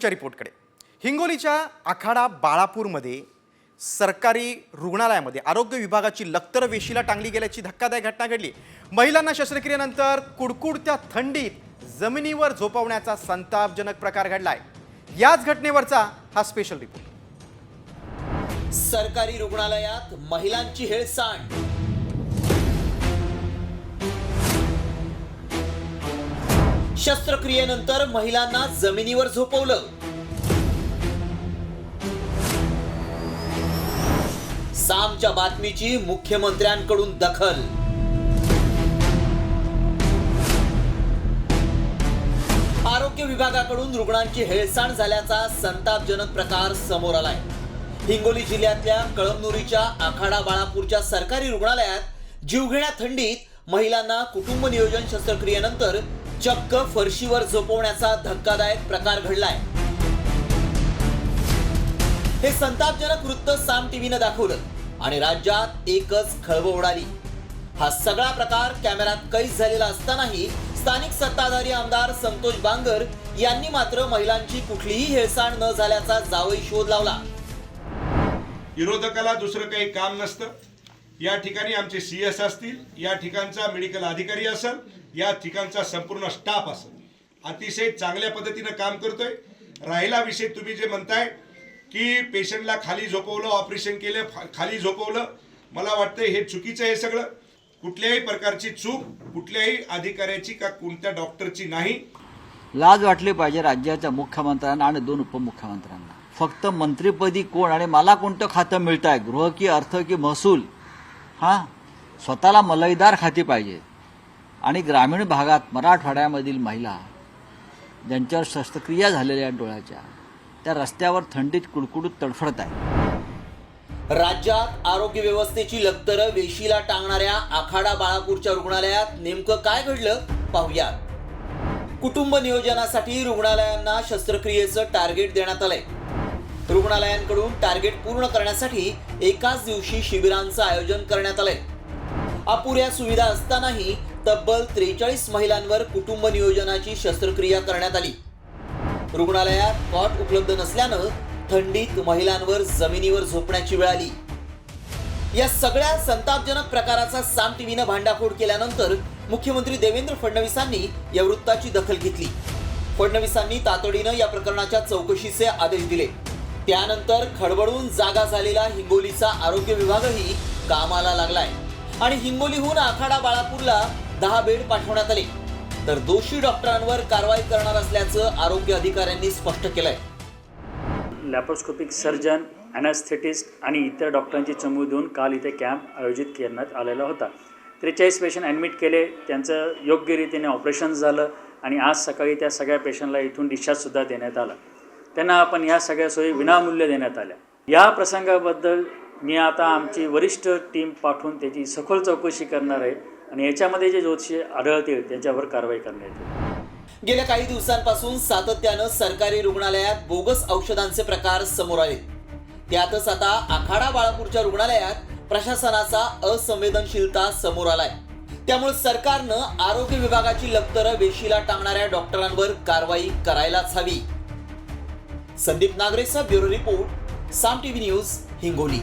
रिपोर्टकडे हिंगोलीच्या आखाडा बाळापूरमध्ये सरकारी रुग्णालयामध्ये आरोग्य विभागाची लक्तर वेशीला टांगली गेल्याची धक्कादायक घटना घडली। महिलांना शस्त्रक्रियेनंतर कुडकुडत्या थंडीत जमिनीवर झोपवण्याचा संतापजनक प्रकार घडलाय। याच घटनेवरचा हा स्पेशल रिपोर्ट। सरकारी रुग्णालयात महिलांची हेळसांड। शस्त्रक्रियेनंतर महिलांना जमिनीवर झोपवलं। सामच्या बातमीची मुख्यमंत्र्यांकडून दखल। आरोग्य विभागाकडून रुग्णांची हेळसांड झाल्याचा संतापजनक प्रकार समोर आलाय। हिंगोली जिल्ह्यातल्या कळमनुरीच्या आखाडा बाळापूरच्या सरकारी रुग्णालयात जीवघेण्या थंडीत महिलांना कुटुंब नियोजन शस्त्रक्रियेनंतर चक्क फरशीवर झोपवण्याचा धक्कादायक प्रकार घडलाय। हे संतापजनक वृत्त साम टीव्हीने दाखवलं आणि राज्यात एकच खळबळ उडाली। हा सगळा प्रकार कॅमेऱ्यात कैद झालेला असतानाही स्थानिक सत्ताधारी आमदार संतोष बांगर यांनी मात्र महिलांची कुठलीही हेळसांड न झाल्याचा जावई शोध लावला। विरोधकाला दुसरं काही काम नसतं। या ठिकाणी आमचे सीएस असतील, या ठिकाणचा मेडिकल अधिकारी असेल, या ठिकाणचा संपूर्ण स्टाफ असेल, अतिशय चांगल्या पद्धतीने काम करतोय। राहिला विषय तुम्ही जे म्हणताय की पेशंटला खाली झोपवलं, ऑपरेशन केलं, खाली झोपवलं, मला वाटतं हे चुकीचं आहे। सगळं कुठल्याही प्रकारची चूक कुठल्याही अधिकाऱ्याची का कोणत्या डॉक्टरची नाही। लाज वाटली पाहिजे राज्याच्या मुख्यमंत्र्यांना आणि दोन उपमुख्यमंत्र्यांना। फक्त मंत्रिपदी कोण आणि मला कोणतं खातं मिळतं आहे, गृह की अर्थ की महसूल, स्वतःला मलईदार खाती पाहिजे। आणि ग्रामीण भागात मराठवाड्यामधील महिला ज्यांच्यावर शस्त्रक्रिया झालेल्या डोळ्याच्या त्या रस्त्यावर थंडीत कुडकुडून तडफडत आहे। राज्यात आरोग्य व्यवस्थेची लक्तर वेशीला टांगणाऱ्या आखाडा बाळापूरच्या रुग्णालयात नेमकं काय घडलं पाहूया। कुटुंब नियोजनासाठी रुग्णालयांना शस्त्रक्रियेचं टार्गेट देण्यात आलंय। रुग्णालयांकडून टार्गेट पूर्ण करण्यासाठी एकाच दिवशी शिबिरांचं आयोजन करण्यात आलंय। अपुऱ्या सुविधा असतानाही तब्बल 43 महिलांवर कुटुंब नियोजनाची शस्त्रक्रिया करण्यात आली। रुग्णालयात कॉट उपलब्ध नसल्यानं थंडीत महिलांवर जमिनीवर झोपण्याची वेळ आली। या सगळ्या संतापजनक प्रकाराचा साम टीव्हीनं भांडाफोड केल्यानंतर मुख्यमंत्री देवेंद्र फडणवीसांनी या वृत्ताची दखल घेतली। फडणवीसांनी तातडीनं या प्रकरणाच्या चौकशीचे आदेश दिले। त्यानंतर खडबडून जागा झालेला हिंगोलीचा आरोग्य विभागही कामाला लागलाय आणि हिंगोलीहून आखाडा बाळापूरला 10 बेड पाठवण्यात आले, तर दोषी डॉक्टरांवर कारवाई करणार असल्याचं आरोग्य अधिकाऱ्यांनी स्पष्ट केलंय। लॅप्रोस्कोपिक सर्जन, ॲनेस्थेटिस्ट आणि इतर डॉक्टरांची चमू देऊन काल इथे कॅम्प आयोजित करण्यात आलेला होता। 43 पेशंट ॲडमिट केले, त्यांचं योग्य रीतीने ऑपरेशन झालं आणि आज सकाळी त्या सगळ्या पेशंटला इथून डिस्चार्जसुद्धा देण्यात आला। त्यांना आपण या सगळ्या सोयी विनामूल्य देण्यात आल्या। या प्रसंगाबद्दल मी आता आमची वरिष्ठ टीम पाठवून त्याची सखोल चौकशी करणार आहे आणि याच्यामध्ये जे दोषी आढळतील त्यांच्यावर कारवाई करण्यात येईल। गेल्या काही दिवसांपासून सातत्यानं सरकारी रुग्णालयात बोगस औषधांचे प्रकार समोर आले। त्यातच आता आखाडा बाळापूरच्या रुग्णालयात प्रशासनाचा असंवेदनशीलता समोर आलाय। त्यामुळे सरकारनं आरोग्य विभागाची लक्तर वेशीला टांगणाऱ्या डॉक्टरांवर कारवाई करायलाच हवी। संदीप नागरेचा ब्युरो रिपोर्ट, साम टीव्ही न्यूज, हिंगोली।